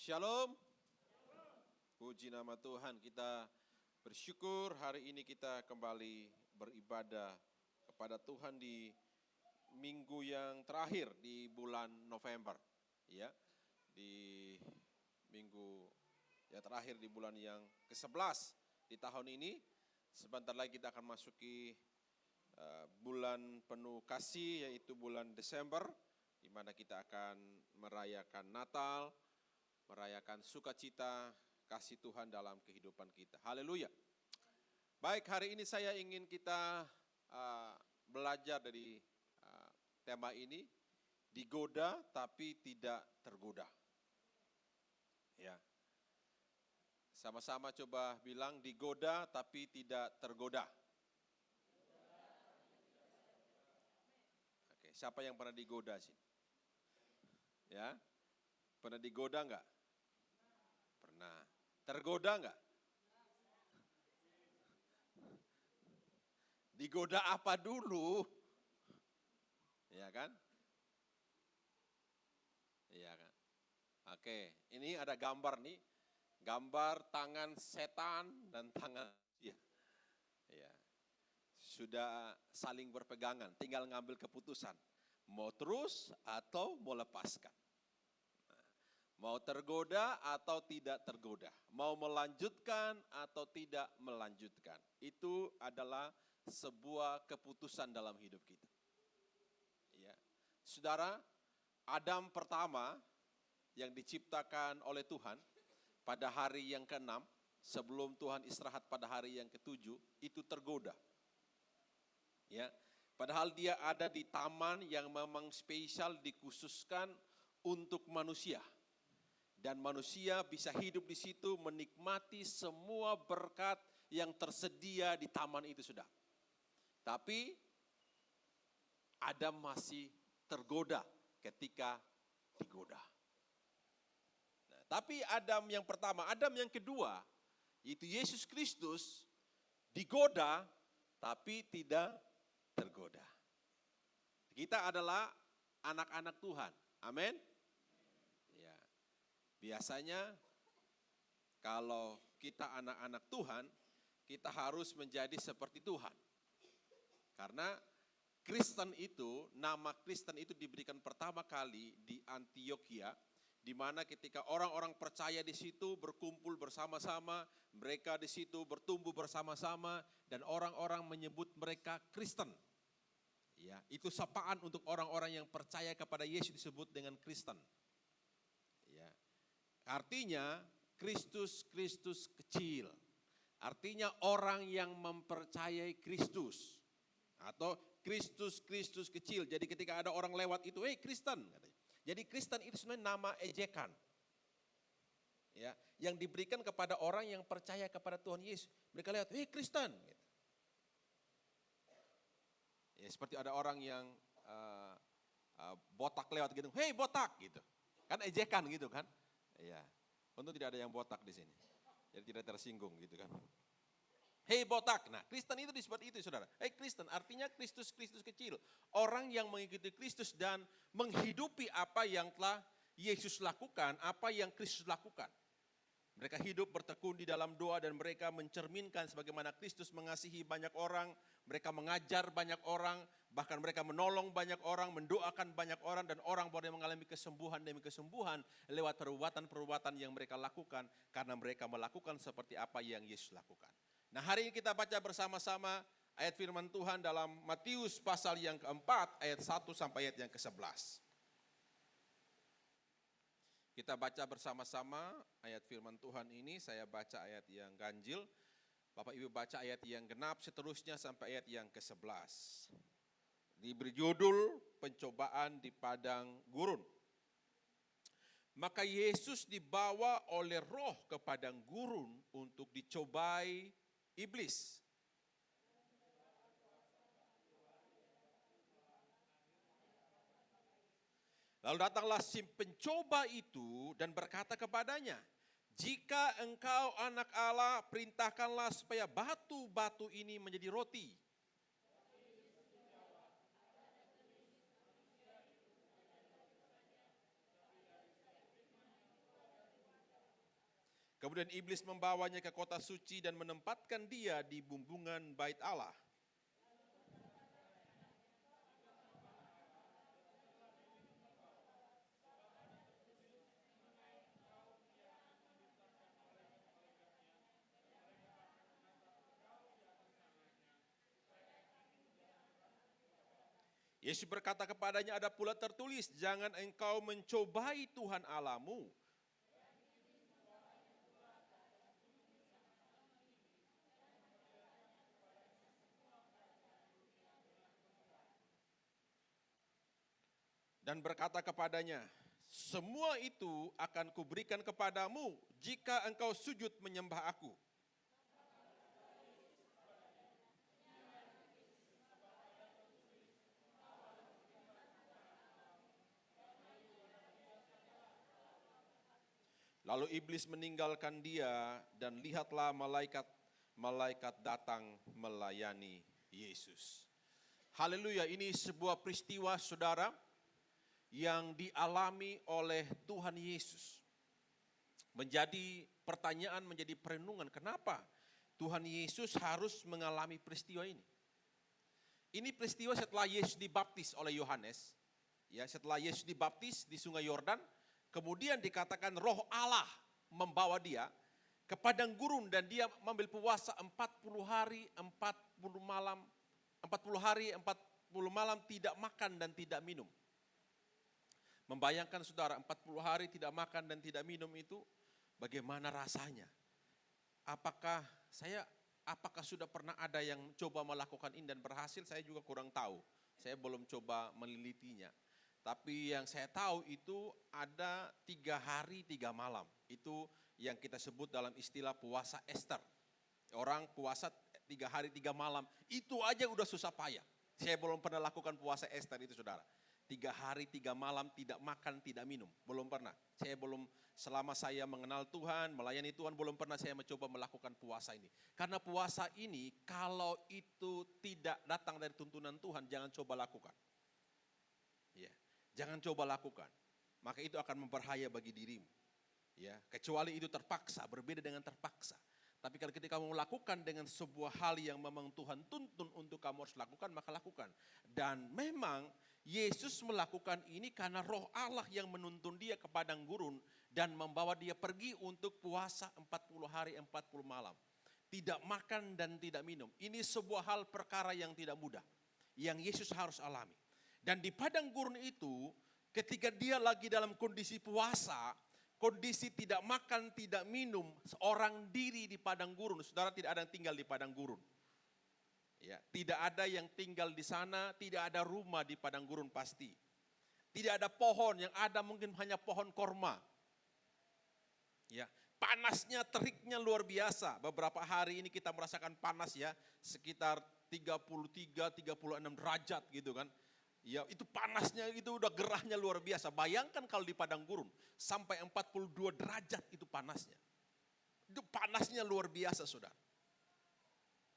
Shalom. Puji nama Tuhan, kita bersyukur hari ini kita kembali beribadah kepada Tuhan di minggu yang terakhir di bulan November. Ya, di minggu yang terakhir di bulan yang ke-11 di tahun ini. Sebentar lagi kita akan masuki bulan penuh kasih, yaitu bulan Desember, di mana kita akan merayakan Natal, merayakan sukacita kasih Tuhan dalam kehidupan kita. Haleluya. Baik, hari ini saya ingin kita belajar dari tema ini, digoda tapi tidak tergoda. Ya. Sama-sama coba bilang, digoda tapi tidak tergoda. Oke, siapa yang pernah digoda sih? Ya, pernah digoda enggak? Pernah. Tergoda enggak? Digoda apa dulu? Ya kan? Iya kan? Oke, ini ada gambar nih. Gambar tangan setan dan tangan manusia. Ya. Sudah saling berpegangan, tinggal ngambil keputusan. Mau terus atau mau lepaskan. Mau tergoda atau tidak tergoda. Mau melanjutkan atau tidak melanjutkan. Itu adalah sebuah keputusan dalam hidup kita. Ya. Saudara, Adam pertama yang diciptakan oleh Tuhan pada hari yang ke-6, sebelum Tuhan istirahat pada hari yang ke-7, itu tergoda. Ya. Padahal dia ada di taman yang memang spesial dikhususkan untuk manusia. Dan manusia bisa hidup di situ menikmati semua berkat yang tersedia di taman itu sudah. Tapi Adam masih tergoda ketika digoda. Nah, tapi Adam yang pertama, Adam yang kedua, yaitu Yesus Kristus, digoda tapi tidak tergoda. Kita adalah anak-anak Tuhan. Amin. Ya. Biasanya kalau kita anak-anak Tuhan, kita harus menjadi seperti Tuhan. Karena Kristen itu, nama Kristen itu diberikan pertama kali di Antioquia, di mana ketika orang-orang percaya di situ berkumpul bersama-sama, mereka di situ bertumbuh bersama-sama, dan orang-orang menyebut mereka Kristen. Ya, itu sapaan untuk orang-orang yang percaya kepada Yesus disebut dengan Kristen. Ya. Artinya Kristus kecil. Artinya orang yang mempercayai Kristus. Atau Kristus kecil. Jadi ketika ada orang lewat itu, Kristen. Jadi Kristen itu sebenarnya nama ejekan. Ya, yang diberikan kepada orang yang percaya kepada Tuhan Yesus. Mereka lihat, Kristen. Ya, seperti ada orang yang botak lewat gitu, botak gitu. Kan ejekan gitu kan. Ya, untung tidak ada yang botak di sini. Jadi tidak tersinggung gitu kan. Botak. Nah, Kristen itu disebut itu, saudara. Kristen artinya Kristus kecil. Orang yang mengikuti Kristus dan menghidupi apa yang telah Yesus lakukan, apa yang Kristus lakukan. Mereka hidup bertekun di dalam doa dan mereka mencerminkan sebagaimana Kristus mengasihi banyak orang. Mereka mengajar banyak orang, bahkan mereka menolong banyak orang, mendoakan banyak orang, dan orang boleh mengalami kesembuhan demi kesembuhan lewat perbuatan-perbuatan yang mereka lakukan, karena mereka melakukan seperti apa yang Yesus lakukan. Nah, hari ini kita baca bersama-sama ayat firman Tuhan dalam Matius pasal yang keempat, ayat 1 sampai ayat yang ke-11. Kita baca bersama-sama ayat firman Tuhan ini, saya baca ayat yang ganjil. Bapak Ibu baca ayat yang genap seterusnya sampai ayat yang ke-11. Diberi judul pencobaan di padang gurun. Maka Yesus dibawa oleh Roh ke padang gurun untuk dicobai iblis. Lalu datanglah si pencoba itu dan berkata kepadanya, jika engkau anak Allah, perintahkanlah supaya batu-batu ini menjadi roti. Kemudian iblis membawanya ke kota suci dan menempatkan dia di bumbungan bait Allah. Yesus berkata kepadanya, ada pula tertulis, jangan engkau mencobai Tuhan Allahmu. Dan berkata kepadanya, semua itu akan kuberikan kepadamu jika engkau sujud menyembah aku. Lalu iblis meninggalkan dia dan lihatlah malaikat datang melayani Yesus. Haleluya, ini sebuah peristiwa saudara yang dialami oleh Tuhan Yesus. Menjadi pertanyaan, menjadi perenungan, kenapa Tuhan Yesus harus mengalami peristiwa ini? Ini peristiwa setelah Yesus dibaptis oleh Yohanes. Ya, setelah Yesus dibaptis di Sungai Yordan, kemudian dikatakan Roh Allah membawa dia ke padang gurun dan dia mengambil puasa 40 hari, 40 malam, 40 hari, 40 malam tidak makan dan tidak minum. Membayangkan saudara 40 hari tidak makan dan tidak minum itu bagaimana rasanya? Apakah sudah pernah ada yang coba melakukan ini dan berhasil? Saya juga kurang tahu. Saya belum coba menelitinya. Tapi yang saya tahu itu ada 3 hari 3 malam. Itu yang kita sebut dalam istilah puasa Ester. Orang puasa 3 hari 3 malam, itu aja udah susah payah. Saya belum pernah lakukan puasa Ester itu saudara. 3 hari 3 malam tidak makan tidak minum, belum pernah. Selama saya mengenal Tuhan, melayani Tuhan, belum pernah saya mencoba melakukan puasa ini. Karena puasa ini kalau itu tidak datang dari tuntunan Tuhan, jangan coba lakukan. Ya. Jangan coba lakukan, maka itu akan memberbahaya bagi dirimu. Ya, kecuali itu terpaksa, berbeda dengan terpaksa. Tapi kalau ketika kamu melakukan dengan sebuah hal yang memang Tuhan tuntun untuk kamu harus lakukan, maka lakukan. Dan memang Yesus melakukan ini karena Roh Allah yang menuntun dia ke padang gurun dan membawa dia pergi untuk puasa 40 hari 40 malam. Tidak makan dan tidak minum. Ini sebuah hal perkara yang tidak mudah, yang Yesus harus alami. Dan di padang gurun itu, ketika dia lagi dalam kondisi puasa, kondisi tidak makan, tidak minum, seorang diri di padang gurun. Saudara, tidak ada yang tinggal di padang gurun. Ya, tidak ada yang tinggal di sana, tidak ada rumah di padang gurun pasti. Tidak ada pohon, yang ada mungkin hanya pohon korma. Ya, panasnya, teriknya luar biasa. Beberapa hari ini kita merasakan panas ya, sekitar 33-36 derajat gitu kan. Ya, itu panasnya itu udah gerahnya luar biasa. Bayangkan kalau di padang gurun sampai 42 derajat itu panasnya. Itu panasnya luar biasa, saudara.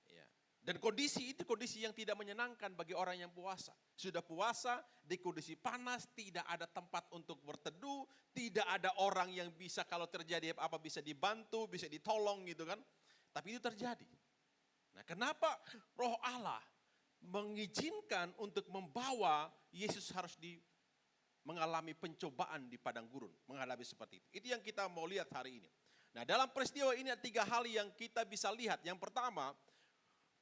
Ya. Dan kondisi itu kondisi yang tidak menyenangkan bagi orang yang puasa. Sudah puasa di kondisi panas, tidak ada tempat untuk berteduh, tidak ada orang yang bisa kalau terjadi apa bisa dibantu, bisa ditolong gitu kan. Tapi itu terjadi. Nah, kenapa Roh Allah mengizinkan untuk membawa Yesus harus mengalami pencobaan di padang gurun, menghadapi seperti itu. Itu yang kita mau lihat hari ini. Nah, dalam peristiwa ini ada 3 hal yang kita bisa lihat. Yang pertama,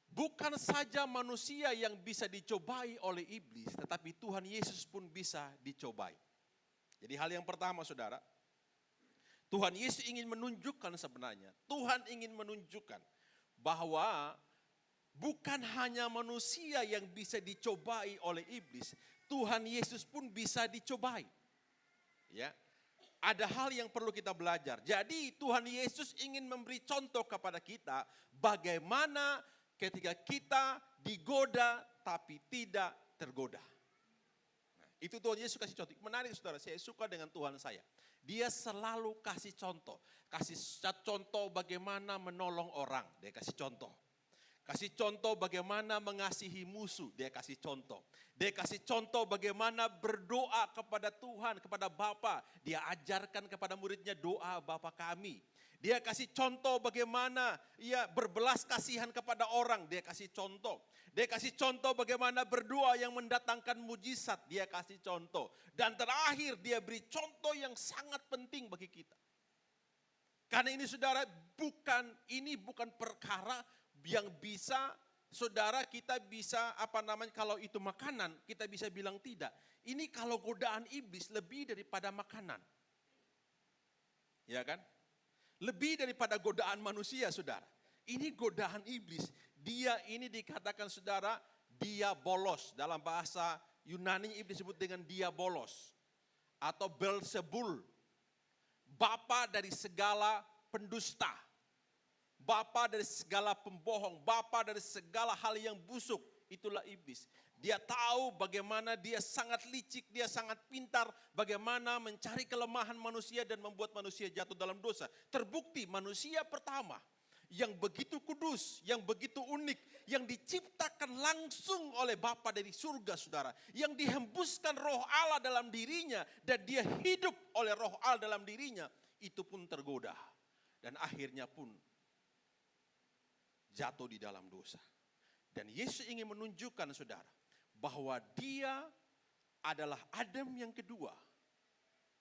bukan saja manusia yang bisa dicobai oleh iblis, tetapi Tuhan Yesus pun bisa dicobai. Jadi hal yang pertama saudara, Tuhan Yesus ingin menunjukkan sebenarnya, Tuhan ingin menunjukkan bahwa bukan hanya manusia yang bisa dicobai oleh iblis, Tuhan Yesus pun bisa dicobai. Ya. Ada hal yang perlu kita belajar. Jadi Tuhan Yesus ingin memberi contoh kepada kita bagaimana ketika kita digoda tapi tidak tergoda. Nah, itu Tuhan Yesus kasih contoh. Menarik saudara, saya suka dengan Tuhan saya. Dia selalu kasih contoh. Kasih contoh bagaimana menolong orang. Dia kasih contoh. Kasih contoh bagaimana mengasihi musuh, dia kasih contoh. Dia kasih contoh bagaimana berdoa kepada Tuhan, kepada Bapa. Dia ajarkan kepada muridnya doa Bapa kami. Dia kasih contoh bagaimana ia berbelas kasihan kepada orang, dia kasih contoh. Dia kasih contoh bagaimana berdoa yang mendatangkan mujizat, dia kasih contoh. Dan terakhir dia beri contoh yang sangat penting bagi kita. Karena ini saudara, bukan perkara yang bisa saudara kita bisa kalau itu makanan kita bisa bilang tidak. Ini kalau godaan iblis lebih daripada makanan. Ya kan? Lebih daripada godaan manusia, saudara. Ini godaan iblis. Dia ini dikatakan, saudara, diabolos. Dalam bahasa Yunani iblis disebut dengan diabolos. Atau Belzebul. Bapa dari segala pendusta. Bapa dari segala pembohong. Bapa dari segala hal yang busuk. Itulah iblis. Dia tahu bagaimana dia sangat licik, dia sangat pintar, bagaimana mencari kelemahan manusia dan membuat manusia jatuh dalam dosa. Terbukti manusia pertama yang begitu kudus, yang begitu unik, yang diciptakan langsung oleh Bapa dari surga, saudara. Yang dihembuskan roh Allah dalam dirinya dan dia hidup oleh roh Allah dalam dirinya, itu pun tergoda. Dan akhirnya pun jatuh di dalam dosa. Dan Yesus ingin menunjukkan, saudara, bahwa dia adalah Adam yang kedua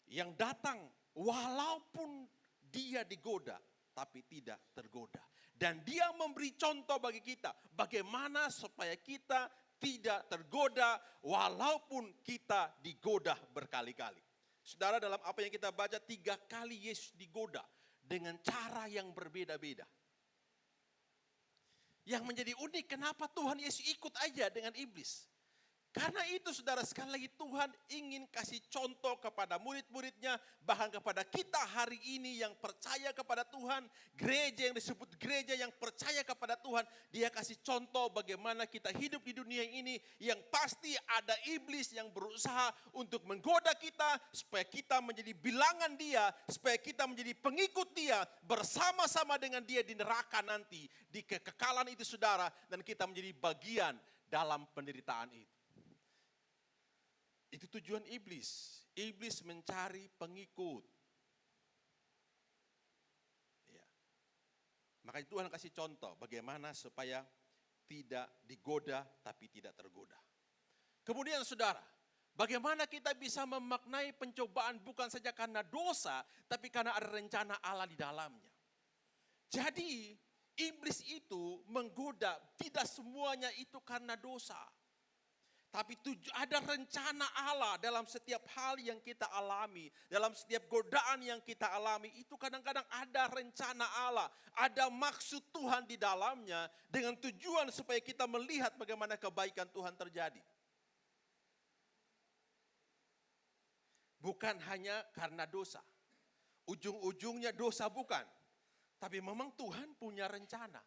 yang datang walaupun dia digoda tapi tidak tergoda. Dan dia memberi contoh bagi kita bagaimana supaya kita tidak tergoda walaupun kita digoda berkali-kali. Saudara, dalam apa yang kita baca 3 kali Yesus digoda dengan cara yang berbeda-beda. Yang menjadi unik, kenapa Tuhan Yesus ikut aja dengan iblis? Karena itu, saudara, sekali lagi Tuhan ingin kasih contoh kepada murid-muridnya, bahkan kepada kita hari ini yang percaya kepada Tuhan, gereja yang disebut gereja yang percaya kepada Tuhan. Dia kasih contoh bagaimana kita hidup di dunia ini, yang pasti ada iblis yang berusaha untuk menggoda kita, supaya kita menjadi bilangan dia, supaya kita menjadi pengikut dia, bersama-sama dengan dia di neraka nanti, di kekekalan itu, saudara, dan kita menjadi bagian dalam penderitaan itu. Itu tujuan iblis. Iblis mencari pengikut. Ya. Makanya Tuhan kasih contoh bagaimana supaya tidak digoda tapi tidak tergoda. Kemudian, saudara, bagaimana kita bisa memaknai pencobaan bukan saja karena dosa, tapi karena ada rencana Allah di dalamnya. Jadi iblis itu menggoda, tidak semuanya itu karena dosa. Tapi ada rencana Allah dalam setiap hal yang kita alami. Dalam setiap godaan yang kita alami. Itu kadang-kadang ada rencana Allah. Ada maksud Tuhan di dalamnya. Dengan tujuan supaya kita melihat bagaimana kebaikan Tuhan terjadi. Bukan hanya karena dosa. Ujung-ujungnya dosa bukan. Tapi memang Tuhan punya rencana.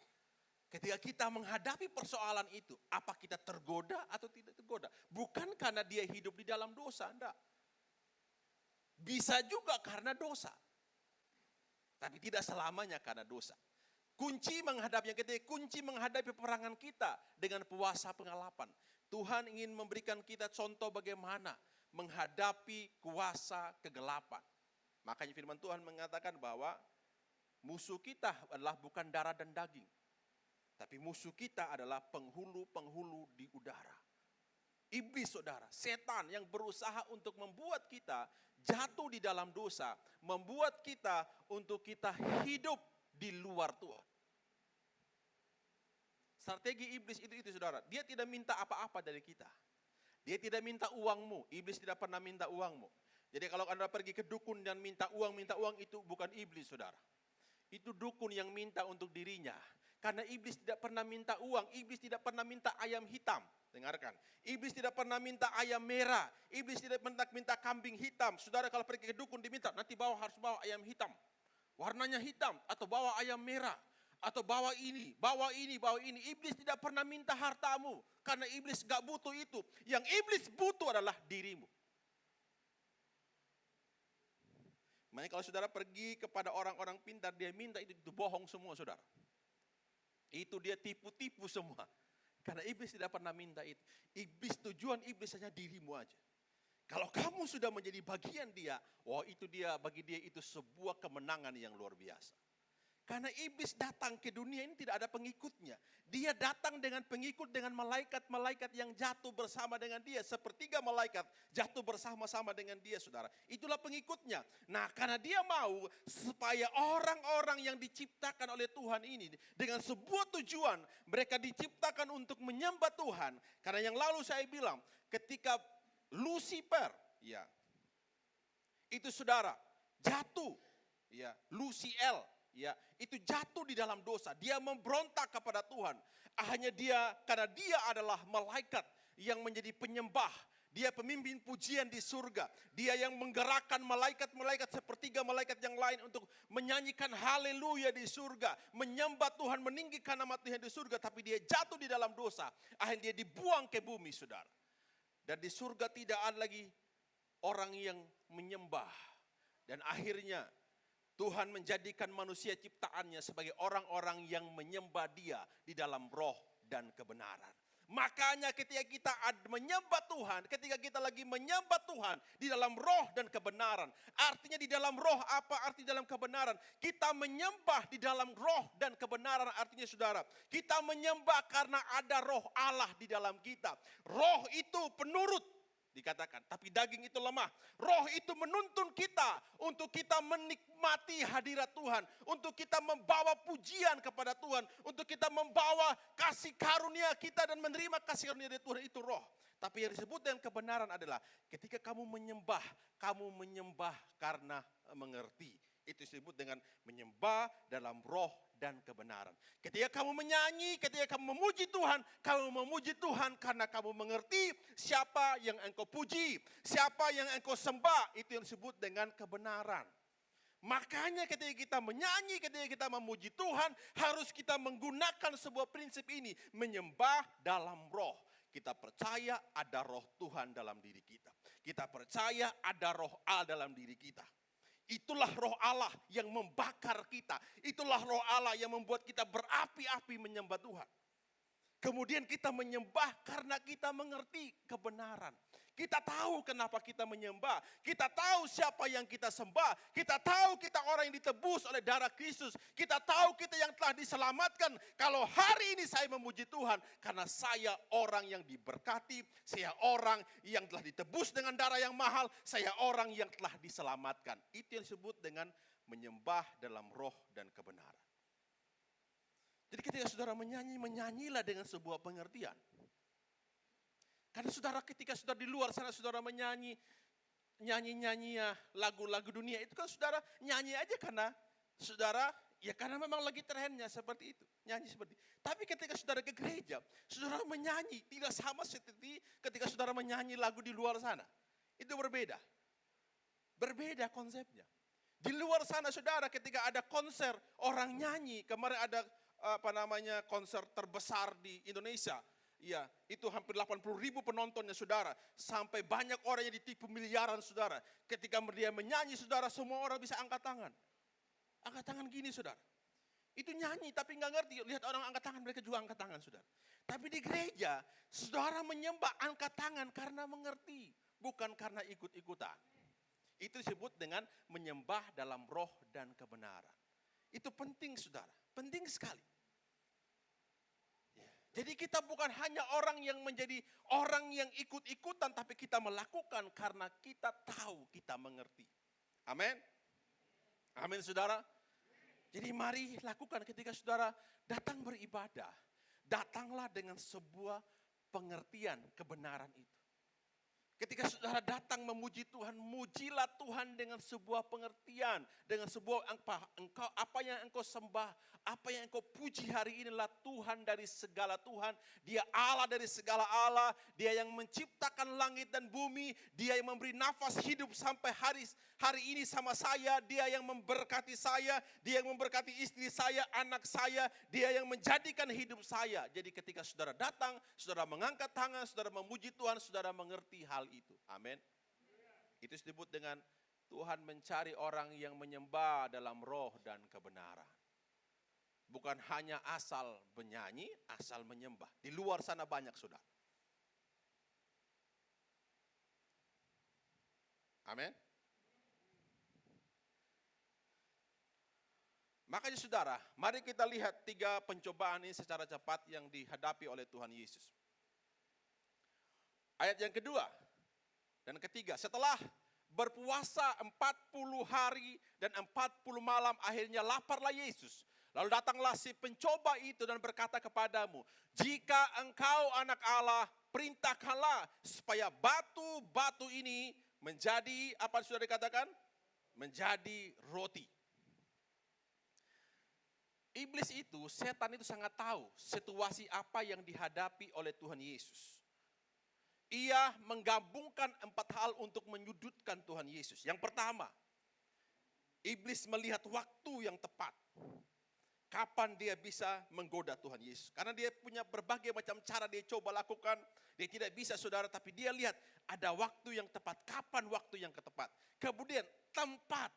Ketika kita menghadapi persoalan itu, apa kita tergoda atau tidak tergoda? Bukan karena dia hidup di dalam dosa, enggak. Bisa juga karena dosa. Tapi tidak selamanya karena dosa. Kunci menghadapi peperangan kita dengan puasa pengharapan. Tuhan ingin memberikan kita contoh bagaimana menghadapi kuasa kegelapan. Makanya firman Tuhan mengatakan bahwa musuh kita adalah bukan darah dan daging. Tapi musuh kita adalah penghulu-penghulu di udara. Iblis, saudara, setan yang berusaha untuk membuat kita jatuh di dalam dosa. Membuat kita untuk kita hidup di luar Tuhan. Strategi iblis itu, saudara. Dia tidak minta apa-apa dari kita. Dia tidak minta uangmu. Iblis tidak pernah minta uangmu. Jadi kalau Anda pergi ke dukun dan minta uang itu bukan iblis, saudara. Itu dukun yang minta untuk dirinya. Karena iblis tidak pernah minta uang, iblis tidak pernah minta ayam hitam. Dengarkan, iblis tidak pernah minta ayam merah, iblis tidak pernah minta kambing hitam. Saudara kalau pergi ke dukun diminta, nanti harus bawa ayam hitam. Warnanya hitam, atau bawa ayam merah. Atau bawa ini. Iblis tidak pernah minta hartamu. Karena iblis gak butuh itu. Yang iblis butuh adalah dirimu. Makanya kalau saudara pergi kepada orang-orang pintar, dia minta itu bohong semua, saudara. Itu dia tipu-tipu semua. Karena iblis tidak pernah minta itu. Tujuan iblis hanya dirimu aja. Kalau kamu sudah menjadi bagian dia, itu dia, bagi dia itu sebuah kemenangan yang luar biasa. Karena iblis datang ke dunia ini tidak ada pengikutnya. Dia datang dengan pengikut, dengan malaikat-malaikat yang jatuh bersama dengan dia. Sepertiga malaikat jatuh bersama-sama dengan dia, saudara. Itulah pengikutnya. Nah, karena dia mau supaya orang-orang yang diciptakan oleh Tuhan ini dengan sebuah tujuan, mereka diciptakan untuk menyembah Tuhan. Karena yang lalu saya bilang, ketika Lucifer, ya, itu saudara, jatuh, ya, Luciel, ya, itu jatuh di dalam dosa. Dia memberontak kepada Tuhan. Karena dia adalah malaikat yang menjadi penyembah. Dia pemimpin pujian di surga. Dia yang menggerakkan malaikat-malaikat sepertiga malaikat yang lain untuk menyanyikan haleluya di surga. Menyembah Tuhan, meninggikan nama Tuhan di surga. Tapi dia jatuh di dalam dosa. Akhirnya dia dibuang ke bumi, saudara. Dan di surga tidak ada lagi orang yang menyembah. Dan akhirnya Tuhan menjadikan manusia ciptaannya sebagai orang-orang yang menyembah dia di dalam roh dan kebenaran. Makanya ketika kita menyembah Tuhan, ketika kita lagi menyembah Tuhan di dalam roh dan kebenaran. Artinya di dalam roh apa arti dalam kebenaran? Kita menyembah di dalam roh dan kebenaran, artinya saudara, kita menyembah karena ada roh Allah di dalam kita. Roh itu penurut, dikatakan, tapi daging itu lemah. Roh itu menuntun kita untuk kita menikmati hadirat Tuhan, untuk kita membawa pujian kepada Tuhan, untuk kita membawa kasih karunia kita dan menerima kasih karunia dari Tuhan, itu roh. Tapi yang disebut dengan kebenaran adalah ketika kamu menyembah karena mengerti. Itu disebut dengan menyembah dalam roh dan kebenaran. Ketika kamu menyanyi, ketika kamu memuji Tuhan karena kamu mengerti siapa yang engkau puji, siapa yang engkau sembah. Itu yang disebut dengan kebenaran. Makanya ketika kita menyanyi, ketika kita memuji Tuhan, harus kita menggunakan sebuah prinsip ini, menyembah dalam roh. Kita percaya ada roh Tuhan dalam diri kita. Kita percaya ada roh Allah dalam diri kita. Itulah roh Allah yang membakar kita. Itulah roh Allah yang membuat kita berapi-api menyembah Tuhan. Kemudian kita menyembah karena kita mengerti kebenaran. Kita tahu kenapa kita menyembah. Kita tahu siapa yang kita sembah. Kita tahu kita orang yang ditebus oleh darah Kristus. Kita tahu kita yang telah diselamatkan. Kalau hari ini saya memuji Tuhan, karena saya orang yang diberkati. Saya orang yang telah ditebus dengan darah yang mahal. Saya orang yang telah diselamatkan. Itu yang disebut dengan menyembah dalam roh dan kebenaran. Jadi ketika saudara menyanyi, menyanyilah dengan sebuah pengertian. Karena saudara ketika saudara di luar sana saudara menyanyi ya lagu-lagu dunia, itu kan saudara nyanyi aja karena saudara, ya karena memang lagi trennya seperti itu, nyanyi seperti itu. Tapi ketika saudara ke gereja, saudara menyanyi tidak sama seperti ketika saudara menyanyi lagu di luar sana. Itu berbeda. Berbeda konsepnya. Di luar sana saudara ketika ada konser orang nyanyi, kemarin ada konser terbesar di Indonesia. Ya, itu hampir 80.000 penontonnya saudara. Sampai banyak orang yang ditipu miliaran saudara. Ketika dia menyanyi saudara, semua orang bisa angkat tangan. Angkat tangan gini saudara. Itu nyanyi tapi nggak ngerti. Lihat orang angkat tangan, mereka juga angkat tangan saudara. Tapi di gereja, saudara menyembah angkat tangan karena mengerti. Bukan karena ikut-ikutan. Itu disebut dengan menyembah dalam roh dan kebenaran. Itu penting saudara, penting sekali. Jadi kita bukan hanya orang yang menjadi orang yang ikut-ikutan, tapi kita melakukan karena kita tahu, kita mengerti. Amin. Amin saudara. Jadi mari lakukan ketika saudara datang beribadah. Datanglah dengan sebuah pengertian kebenaran itu. Ketika saudara datang memuji Tuhan, mujilah Tuhan dengan sebuah pengertian, dengan sebuah apa yang engkau sembah, apa yang engkau puji hari inilah Tuhan dari segala Tuhan. Dia Allah dari segala Allah, Dia yang menciptakan langit dan bumi, Dia yang memberi nafas hidup sampai hari ini sama saya, Dia yang memberkati saya, Dia yang memberkati istri saya, anak saya, Dia yang menjadikan hidup saya. Jadi ketika saudara datang, saudara mengangkat tangan, saudara memuji Tuhan, saudara mengerti hal itu. Amin. Itu disebut dengan Tuhan mencari orang yang menyembah dalam roh dan kebenaran. Bukan hanya asal menyanyi, asal menyembah. Di luar sana banyak, saudara. Amin. Makanya saudara, mari kita lihat 3 pencobaan ini secara cepat yang dihadapi oleh Tuhan Yesus. Ayat yang kedua dan ketiga, setelah berpuasa 40 hari dan 40 malam, akhirnya laparlah Yesus. Lalu datanglah si pencoba itu dan berkata kepadamu, jika engkau anak Allah, perintahkanlah supaya batu-batu ini menjadi, apa sudah dikatakan? Menjadi roti. Iblis itu, setan itu sangat tahu situasi apa yang dihadapi oleh Tuhan Yesus. Ia menggabungkan 4 hal untuk menyudutkan Tuhan Yesus. Yang pertama, iblis melihat waktu yang tepat. Kapan dia bisa menggoda Tuhan Yesus. Karena dia punya berbagai macam cara dia coba lakukan. Dia tidak bisa, saudara, tapi dia lihat ada waktu yang tepat. Kapan waktu yang tepat. Kemudian tempat.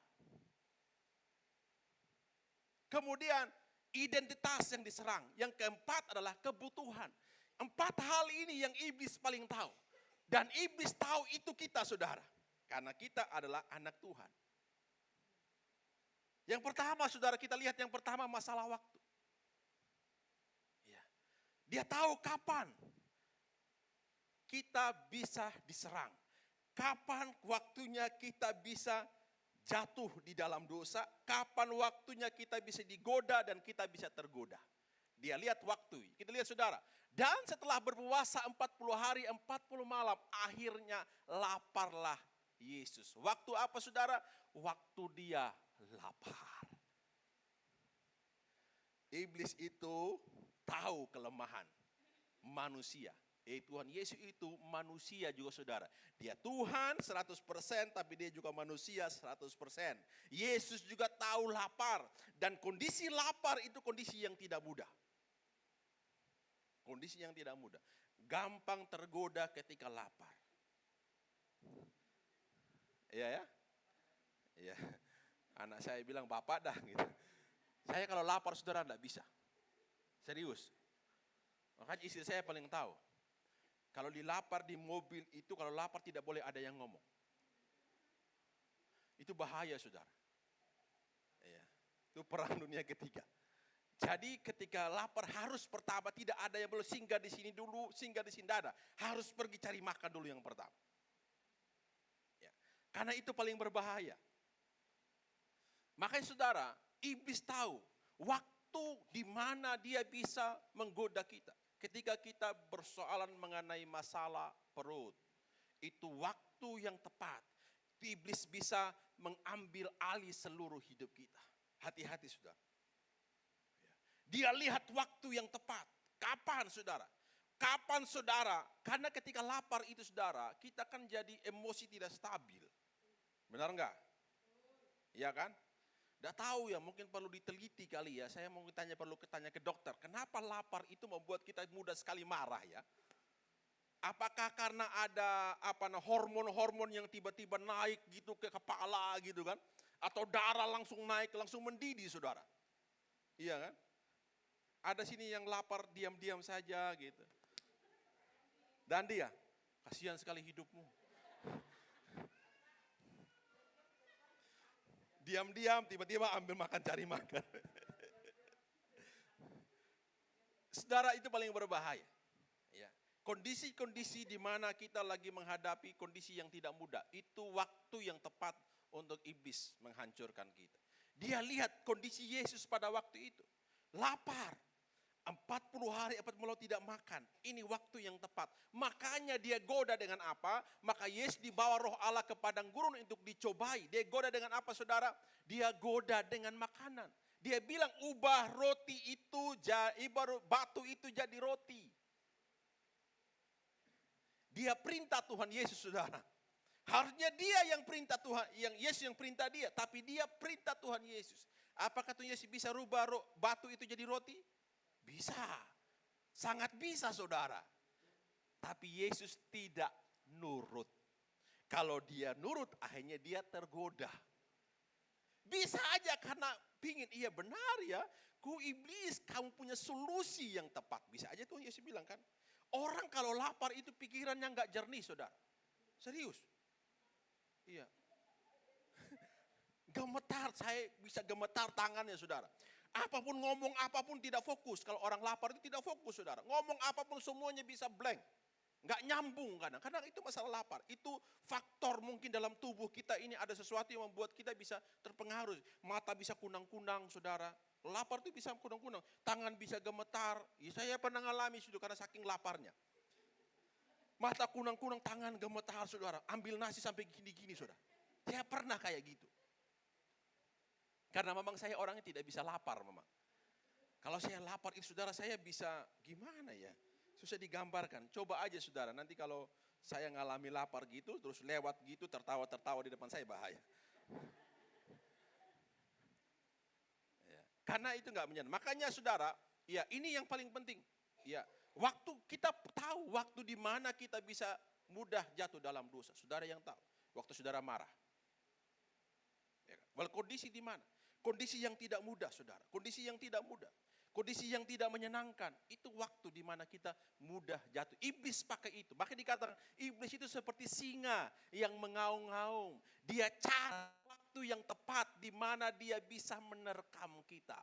Kemudian identitas yang diserang. Yang keempat adalah kebutuhan. 4 hal ini yang iblis paling tahu. Dan iblis tahu itu kita, saudara. Karena kita adalah anak Tuhan. Yang pertama, saudara, kita lihat yang pertama masalah waktu. Ya. Dia tahu kapan kita bisa diserang. Kapan waktunya kita bisa jatuh di dalam dosa. Kapan waktunya kita bisa digoda dan kita bisa tergoda. Dia lihat waktu. Kita lihat, saudara. Dan setelah berpuasa 40 hari, 40 malam, akhirnya laparlah Yesus. Waktu apa, saudara? Waktu dia lapar. Iblis itu tahu kelemahan manusia. Tuhan Yesus itu manusia juga, saudara. Dia Tuhan 100%, tapi dia juga manusia 100%. Yesus juga tahu lapar. Dan kondisi lapar itu kondisi yang tidak mudah. Kondisi yang tidak mudah. Gampang tergoda ketika lapar. Iya ya? Iya. Anak saya bilang, bapak dah gitu. Saya kalau lapar, saudara, enggak bisa. Serius. Makanya istri saya paling tahu. Kalau dilapar di mobil itu, kalau lapar tidak boleh ada yang ngomong. Itu bahaya, saudara. Iya. Itu perang dunia ketiga. Jadi ketika lapar harus pertama, tidak ada yang boleh singgah di sini dulu, singgah di sini ada. Harus pergi cari makan dulu yang pertama. Ya. Karena itu paling berbahaya. Makanya, saudara, iblis tahu waktu di mana dia bisa menggoda kita. Ketika kita bersoalan mengenai masalah perut, itu waktu yang tepat. Iblis bisa mengambil alih seluruh hidup kita. Hati-hati, saudara. Dia lihat waktu yang tepat. Kapan, saudara? Kapan, saudara? Karena ketika lapar itu, saudara, kita kan jadi emosi tidak stabil. Benar enggak? Iya kan? Tidak tahu ya, mungkin perlu diteliti kali ya. Saya mau perlu tanya ke dokter. Kenapa lapar itu membuat kita mudah sekali marah ya? Apakah karena ada hormon-hormon yang tiba-tiba naik gitu ke kepala gitu kan? Atau darah langsung naik, langsung mendidih, saudara? Iya kan? Ada sini yang lapar diam-diam saja gitu. Dan dia, kasihan sekali hidupmu. Diam-diam, tiba-tiba ambil makan, cari makan. Saudara, itu paling berbahaya. Ya. Kondisi-kondisi di mana kita lagi menghadapi kondisi yang tidak mudah, itu waktu yang tepat untuk iblis menghancurkan kita. Dia lihat kondisi Yesus pada waktu itu. Lapar. 40 hari 40 malam tidak makan. Ini waktu yang tepat. Makanya dia goda dengan apa? Maka Yesus dibawa Roh Allah ke padang gurun untuk dicobai. Dia goda dengan apa, saudara? Dia goda dengan makanan. Dia bilang ubah roti itu, batu itu jadi roti. Dia perintah Tuhan Yesus, saudara. Harusnya dia yang perintah Tuhan, yang Yesus yang perintah dia. Tapi dia perintah Tuhan Yesus. Apakah Tuhan Yesus bisa rubah batu itu jadi roti? Bisa, sangat bisa, saudara. Tapi Yesus tidak nurut. Kalau dia nurut, akhirnya dia tergoda. Bisa aja karena pingin, iya benar ya, anakku, iblis, kamu punya solusi yang tepat. Bisa aja Tuhan Yesus bilang kan. Orang kalau lapar itu pikirannya nggak jernih, saudara. Serius. Iya. Gemetar, saya bisa gemetar tangannya, saudara. Apapun ngomong, apapun tidak fokus. Kalau orang lapar itu tidak fokus, saudara. Ngomong apapun semuanya bisa blank. Nggak nyambung kadang. Kadang itu masalah lapar. Itu faktor mungkin dalam tubuh kita ini ada sesuatu yang membuat kita bisa terpengaruh. Mata bisa kunang-kunang, saudara. Lapar itu bisa kunang-kunang. Tangan bisa gemetar. Ya, saya pernah ngalami itu karena saking laparnya. Mata kunang-kunang, tangan gemetar, saudara. Ambil nasi sampai gini-gini, saudara. Saya pernah kayak gitu. Karena memang saya orangnya tidak bisa lapar memang. Kalau saya lapar itu saudara saya bisa gimana ya? Susah digambarkan. Coba aja saudara, nanti kalau saya ngalami lapar gitu, terus lewat gitu, tertawa-tertawa di depan saya bahaya. Ya. Karena itu nggak menyenangkan. Makanya saudara, ya ini yang paling penting. Ya, waktu kita tahu waktu di mana kita bisa mudah jatuh dalam dosa. Saudara yang tahu, waktu saudara marah. Ya, well, kondisi di mana? Kondisi yang tidak mudah, saudara. Kondisi yang tidak mudah. Kondisi yang tidak menyenangkan. Itu waktu di mana kita mudah jatuh. Iblis pakai itu. Makanya dikatakan, iblis itu seperti singa yang mengaung-ngaung. Dia cari waktu yang tepat di mana dia bisa menerkam kita.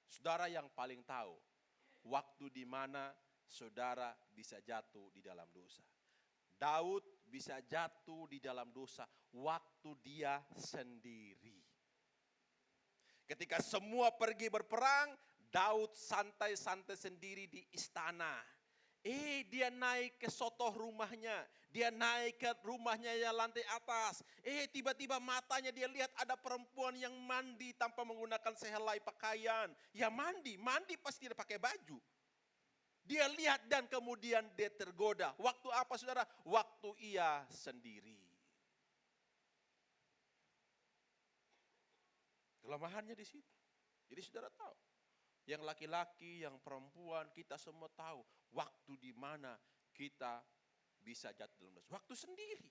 Saudara yang paling tahu, waktu di mana saudara bisa jatuh di dalam dosa. Daud bisa jatuh di dalam dosa waktu dia sendiri. Ketika semua pergi berperang, Daud santai-santai sendiri di istana. Dia naik ke sotoh rumahnya. Dia naik ke rumahnya yang lantai atas. Tiba-tiba matanya dia lihat ada perempuan yang mandi tanpa menggunakan sehelai pakaian. Ya mandi pasti tidak pakai baju. Dia lihat dan kemudian dia tergoda. Waktu apa saudara? Waktu ia sendiri. Kelemahannya di situ. Jadi saudara tahu. Yang laki-laki, yang perempuan, kita semua tahu. Waktu di mana kita bisa jatuh dalam dosa. Waktu sendiri.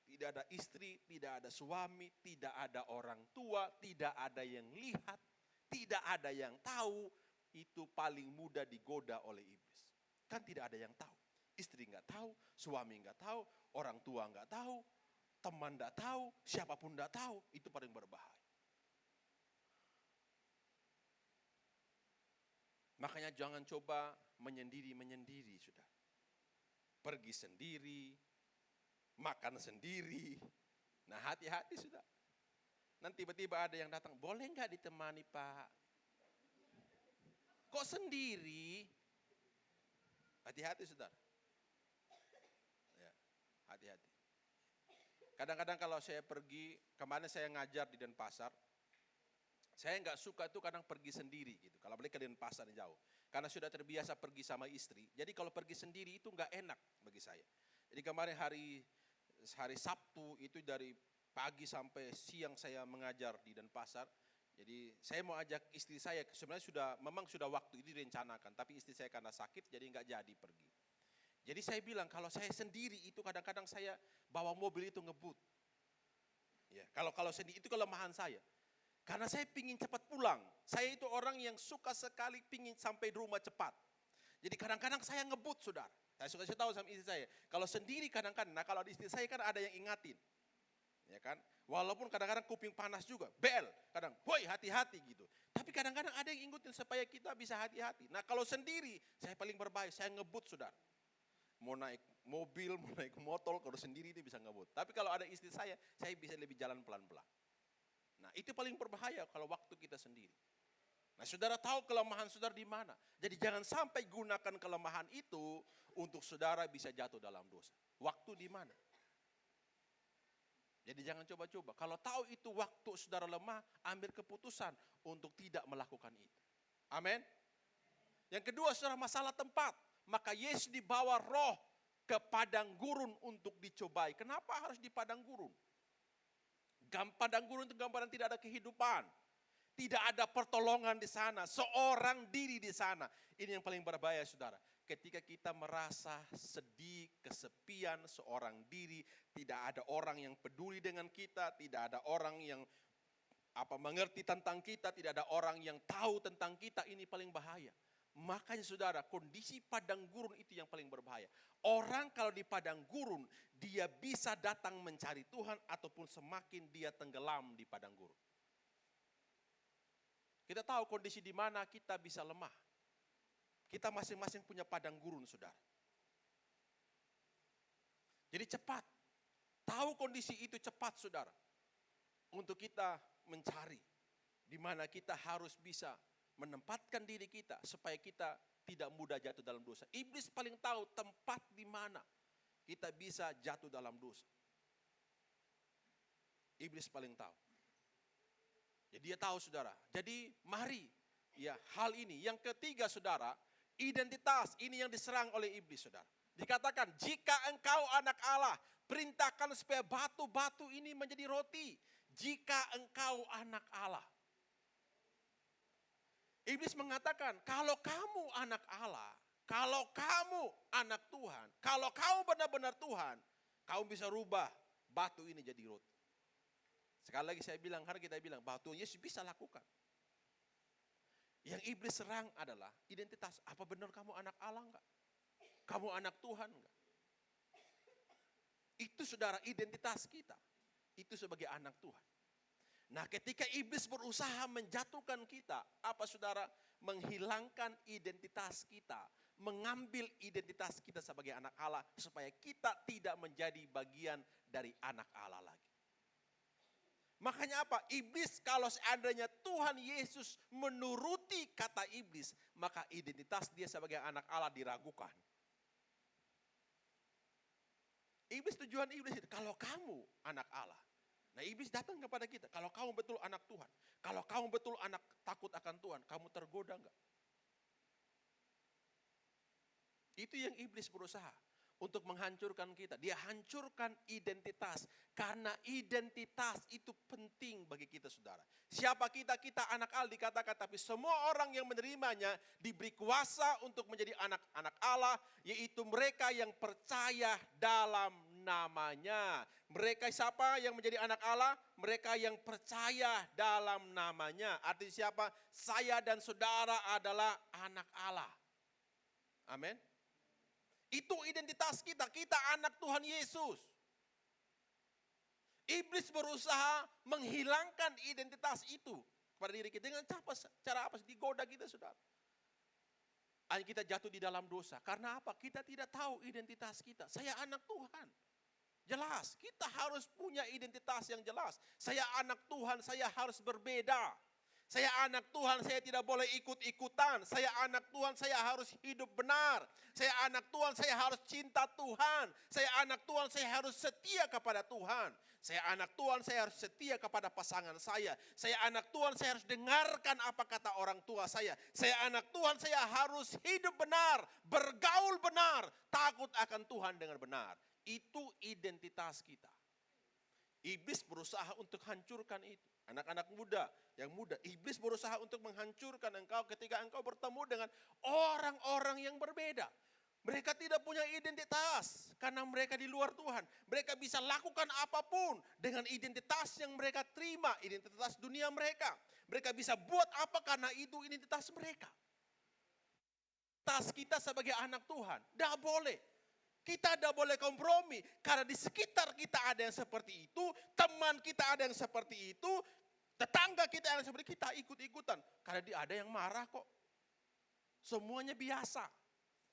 Tidak ada istri, tidak ada suami, tidak ada orang tua, tidak ada yang lihat, tidak ada yang tahu. Itu paling mudah digoda oleh iblis. Kan tidak ada yang tahu. Istri nggak tahu, suami nggak tahu, orang tua nggak tahu, teman nggak tahu, siapapun nggak tahu. Itu paling berbahaya. Makanya jangan coba menyendiri-menyendiri, sudah. Pergi sendiri, makan sendiri. Nah hati-hati sudah. Nanti tiba-tiba ada yang datang, boleh nggak ditemani Pak? Kok sendiri? Hati-hati saudara. Ya, hati-hati. Kadang-kadang kalau saya pergi, kemarin saya ngajar di Denpasar, saya nggak suka itu kadang pergi sendiri gitu. Kalau balik ke Denpasar jauh, karena sudah terbiasa pergi sama istri. Jadi kalau pergi sendiri itu nggak enak bagi saya. Jadi kemarin hari Sabtu itu dari pagi sampai siang saya mengajar di Denpasar. Jadi saya mau ajak istri saya, sebenarnya memang sudah waktu itu direncanakan, tapi istri saya karena sakit jadi nggak jadi pergi. Jadi saya bilang kalau saya sendiri itu kadang-kadang saya bawa mobil itu ngebut. Ya, kalau sendiri itu kelemahan saya. Karena saya pingin cepat pulang. Saya itu orang yang suka sekali pingin sampai di rumah cepat. Jadi kadang-kadang saya ngebut, saudara. Saya suka tahu sama istri saya. Kalau sendiri kadang-kadang, nah kalau di istri saya kan ada yang ingatin. Ya kan? Walaupun kadang-kadang kuping panas juga, bel, kadang, woi hati-hati gitu. Tapi kadang-kadang ada yang ingetin supaya kita bisa hati-hati. Nah kalau sendiri, saya paling berbahaya, saya ngebut saudara. Mau naik mobil, mau naik motor, kalau sendiri itu bisa ngebut. Tapi kalau ada istri saya bisa lebih jalan pelan-pelan. Nah itu paling berbahaya kalau waktu kita sendiri. Nah saudara tahu kelemahan saudara di mana. Jadi jangan sampai gunakan kelemahan itu untuk saudara bisa jatuh dalam dosa. Waktu di mana? Jadi jangan coba-coba. Kalau tahu itu waktu saudara lemah, ambil keputusan untuk tidak melakukan itu. Amin. Yang kedua saudara masalah tempat. Maka Yesus dibawa roh ke padang gurun untuk dicobai. Kenapa harus di padang gurun? Padang gurun itu gambaran tidak ada kehidupan. Tidak ada pertolongan di sana. Seorang diri di sana. Ini yang paling berbahaya saudara. Ketika kita merasa sedih, kesepian, seorang diri, tidak ada orang yang peduli dengan kita, tidak ada orang yang Apa mengerti tentang kita, tidak ada orang yang tahu tentang kita, ini paling bahaya. Makanya saudara, kondisi padang gurun itu yang paling berbahaya. Orang kalau di padang gurun, dia bisa datang mencari Tuhan ataupun semakin dia tenggelam di padang gurun. Kita tahu kondisi di mana kita bisa lemah. Kita masing-masing punya padang gurun, saudara. Jadi cepat, tahu kondisi itu cepat, saudara. Untuk kita mencari, di mana kita harus bisa menempatkan diri kita supaya kita tidak mudah jatuh dalam dosa. Iblis paling tahu tempat di mana kita bisa jatuh dalam dosa. Iblis paling tahu. Jadi dia tahu, saudara. Jadi mari ya hal ini. Yang ketiga, saudara, identitas ini yang diserang oleh iblis, saudara. Dikatakan, jika engkau anak Allah, perintahkan supaya batu-batu ini menjadi roti. Jika engkau anak Allah. Iblis mengatakan, kalau kamu anak Allah, kalau kamu anak Tuhan, kalau kamu benar-benar Tuhan, kamu bisa rubah batu ini jadi roti. Sekali lagi saya bilang, hari kita bilang, batu Yesus bisa lakukan. Yang iblis serang adalah identitas. Apa benar kamu anak Allah enggak? Kamu anak Tuhan enggak? Itu saudara identitas kita. Itu sebagai anak Tuhan. Nah, ketika iblis berusaha menjatuhkan kita, apa saudara? Menghilangkan identitas kita, mengambil identitas kita sebagai anak Allah, supaya kita tidak menjadi bagian dari anak Allah lagi. Makanya apa? Iblis kalau seandainya Tuhan Yesus menuruti kata iblis, maka identitas dia sebagai anak Allah diragukan. Iblis, tujuan iblis itu, kalau kamu anak Allah. Nah, iblis datang kepada kita, kalau kamu betul anak Tuhan, kalau kamu betul anak takut akan Tuhan, kamu tergoda enggak? Itu yang iblis berusaha untuk menghancurkan kita. Dia hancurkan identitas, karena identitas itu penting bagi kita, saudara. Siapa kita? Kita anak Allah dikatakan, tapi semua orang yang menerimanya diberi kuasa untuk menjadi anak-anak Allah, yaitu mereka yang percaya dalam namanya. Mereka siapa yang menjadi anak Allah? Mereka yang percaya dalam namanya. Artinya siapa? Saya dan saudara adalah anak Allah. Amin. Itu identitas kita. Kita anak Tuhan Yesus. Iblis berusaha menghilangkan identitas itu pada diri kita dengan cara apa? Digoda kita, saudara. Akhirnya kita jatuh di dalam dosa. Karena apa? Kita tidak tahu identitas kita. Saya anak Tuhan. Jelas, kita harus punya identitas yang jelas. Saya anak Tuhan, saya harus berbeda. Saya anak Tuhan, saya tidak boleh ikut-ikutan. Saya anak Tuhan, saya harus hidup benar. Saya anak Tuhan, saya harus cinta Tuhan. Saya anak Tuhan, saya harus setia kepada Tuhan. Saya anak Tuhan, saya harus setia kepada pasangan saya. Saya anak Tuhan, saya harus dengarkan apa kata orang tua saya. Saya anak Tuhan, saya harus hidup benar, bergaul benar, takut akan Tuhan dengan benar. Itu identitas kita. Iblis berusaha untuk hancurkan itu. Anak-anak muda, yang muda, iblis berusaha untuk menghancurkan engkau ketika engkau bertemu dengan orang-orang yang berbeda. Mereka tidak punya identitas karena mereka di luar Tuhan. Mereka bisa lakukan apapun dengan identitas yang mereka terima, identitas dunia mereka. Mereka bisa buat apa karena itu identitas mereka. Identitas kita sebagai anak Tuhan, tidak boleh. Kita tidak boleh kompromi, karena di sekitar kita ada yang seperti itu, teman kita ada yang seperti itu, tetangga kita ada yang seperti itu, kita ikut-ikutan. Karena ada yang marah kok. Semuanya biasa.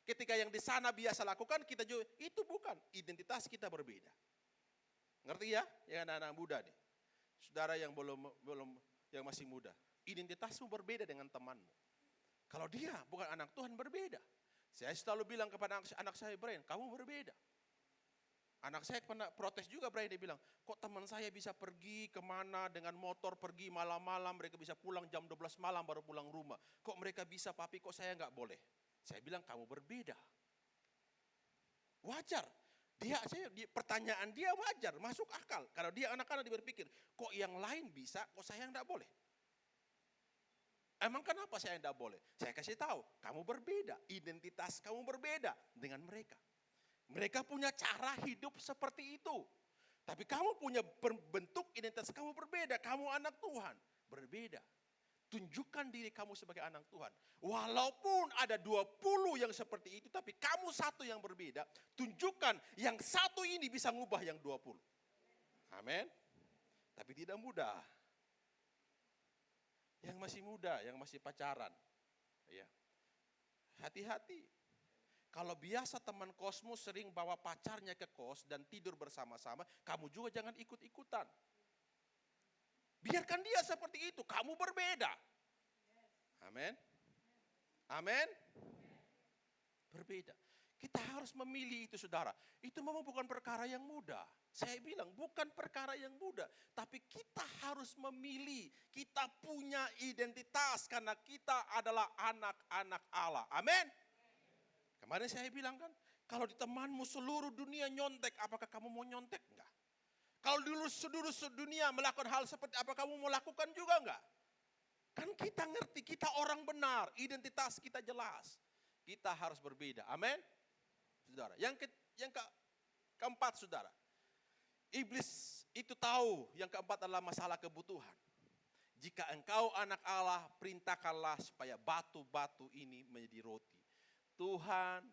Ketika yang di sana biasa lakukan, kita juga, itu bukan. Identitas kita berbeda. Ngerti ya? Yang anak-anak muda nih. Saudara yang yang masih muda. Identitasmu berbeda dengan temanmu. Kalau dia bukan anak Tuhan, berbeda. Saya selalu bilang kepada anak saya, Brian, kamu berbeda. Anak saya pernah protes juga, Brian, dia bilang, kok teman saya bisa pergi kemana dengan motor, pergi malam-malam, mereka bisa pulang jam 12 malam baru pulang rumah. Kok mereka bisa, papi, kok saya nggak boleh? Saya bilang, kamu berbeda. Wajar. Pertanyaan dia wajar, masuk akal. Kalau dia anak-anak dia berpikir, kok yang lain bisa, kok saya nggak boleh? Emang kenapa saya tidak boleh? Saya kasih tahu, kamu berbeda, identitas kamu berbeda dengan mereka. Mereka punya cara hidup seperti itu. Tapi kamu punya bentuk identitas kamu berbeda, kamu anak Tuhan. berbeda. Tunjukkan diri kamu sebagai anak Tuhan. Walaupun ada 20 yang seperti itu, tapi kamu satu yang berbeda. Tunjukkan yang satu ini bisa ngubah yang 20. Amin. Tapi tidak mudah. Yang masih muda, yang masih pacaran. Ya. Hati-hati. Kalau biasa teman kosmu sering bawa pacarnya ke kos dan tidur bersama-sama, kamu juga jangan ikut-ikutan. Biarkan dia seperti itu, kamu berbeda. Amin. Amin. Berbeda. Kita harus memilih itu, saudara. Itu memang bukan perkara yang mudah. Saya bilang bukan perkara yang mudah. Tapi kita harus memilih. Kita punya identitas karena kita adalah anak-anak Allah. Amin. Kemarin saya bilang kan, kalau di temanmu seluruh dunia nyontek, apakah kamu mau nyontek? Enggak. Kalau dulu seluruh dunia melakukan hal seperti apa, kamu mau lakukan juga enggak? Kan kita ngerti, kita orang benar, identitas kita jelas. Kita harus berbeda, amin? Saudara, yang keempat, saudara. Iblis itu tahu yang keempat adalah masalah kebutuhan. Jika engkau anak Allah, perintahkanlah supaya batu-batu ini menjadi roti. Tuhan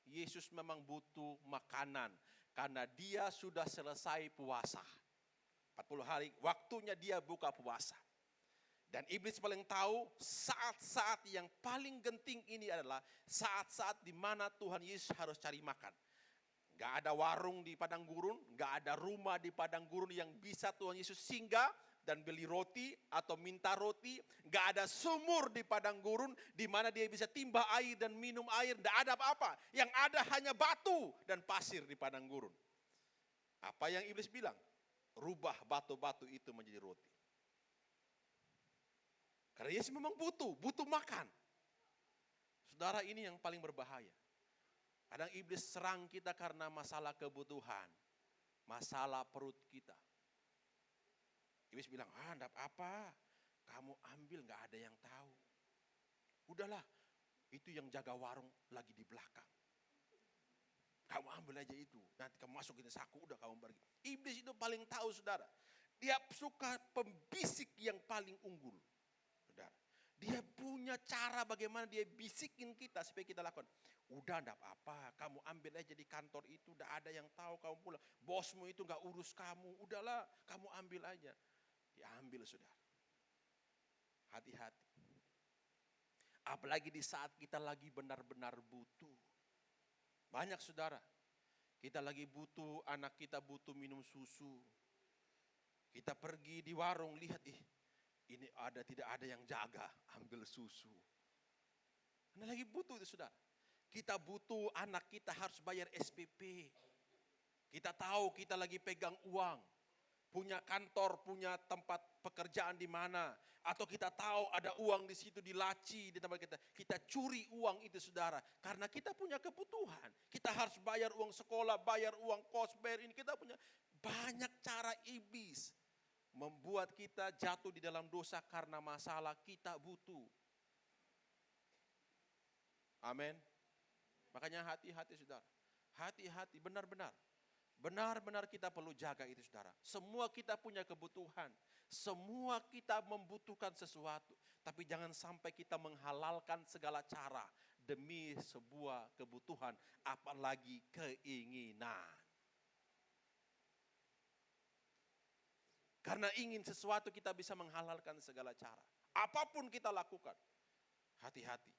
Yesus memang butuh makanan. Karena dia sudah selesai puasa. 40 hari, waktunya dia buka puasa. Dan iblis paling tahu saat-saat yang paling genting ini adalah saat-saat di mana Tuhan Yesus harus cari makan. Gak ada warung di padang gurun, gak ada rumah di padang gurun yang bisa Tuhan Yesus singgah dan beli roti atau minta roti. Gak ada sumur di padang gurun di mana dia bisa timba air dan minum air. Gak ada apa-apa. Yang ada hanya batu dan pasir di padang gurun. Apa yang iblis bilang? Rubah batu-batu itu menjadi roti. Karena Yesus memang butuh makan. Saudara, ini yang paling berbahaya. Kadang iblis serang kita karena masalah kebutuhan. Masalah perut kita. Iblis bilang, enggak apa-apa, kamu ambil gak ada yang tahu. Udahlah, itu yang jaga warung lagi di belakang. Kamu ambil aja itu, nanti kamu masukin saku, udah kamu pergi. Iblis itu paling tahu, saudara. Dia suka pembisik yang paling unggul. Saudara, dia punya cara bagaimana dia bisikin kita supaya kita lakukan. Udah enggak apa-apa, kamu ambil aja di kantor itu, udah ada yang tahu, kamu pulang. Bosmu itu gak urus kamu, udahlah, kamu ambil aja. Diambil, saudara. Hati-hati. Apalagi di saat kita lagi benar-benar butuh. Banyak, saudara. Kita lagi butuh, anak kita butuh minum susu. Kita pergi di warung, lihat, ini tidak ada yang jaga, ambil susu. Karena lagi butuh itu, saudara. Kita butuh, anak kita harus bayar SPP. Kita tahu kita lagi pegang uang. Punya kantor, punya tempat pekerjaan di mana. Atau kita tahu ada uang di situ, di laci, di tempat kita. Kita curi uang itu, saudara. Karena kita punya kebutuhan. Kita harus bayar uang sekolah, bayar uang kos, bayar ini. Kita punya banyak cara iblis membuat kita jatuh di dalam dosa karena masalah kita butuh. Amin. Makanya hati-hati, saudara. Hati-hati, benar-benar. Benar-benar kita perlu jaga itu, saudara. Semua kita punya kebutuhan. Semua kita membutuhkan sesuatu. Tapi jangan sampai kita menghalalkan segala cara demi sebuah kebutuhan, apalagi keinginan. Karena ingin sesuatu kita bisa menghalalkan segala cara. Apapun kita lakukan. Hati-hati.